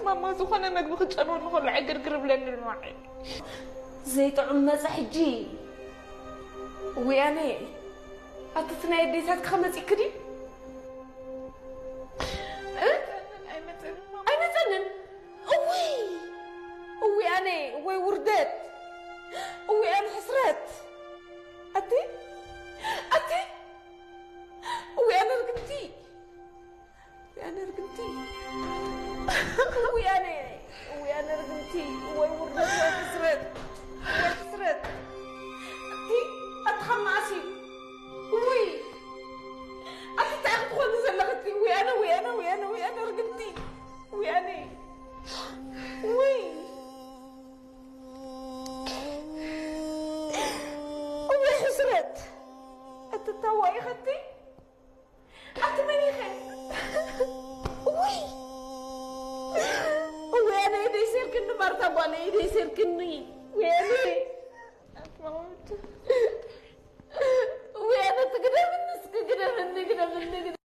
ماما زخنا مدبخ تصنون نخل عقرقر بلن الماعي زي طعم مسحجي وياني أتثنى يديسات خمس يكري أين تنن أوي أنا أوي وردت أوي أنا حسرت أتي أوي أنا رقمتي أوي أنا رقمتي أوي وردت أوي حسرت أتي أتخماسي أوي أتي تعرف خلص زلقتي أوي أنا رقمتي أوي أنا أوي حسرت أتتوى يا ختي أتمني خير أوي أنا يدي يصير كني مرتبة أنا يدي يصير كني وياني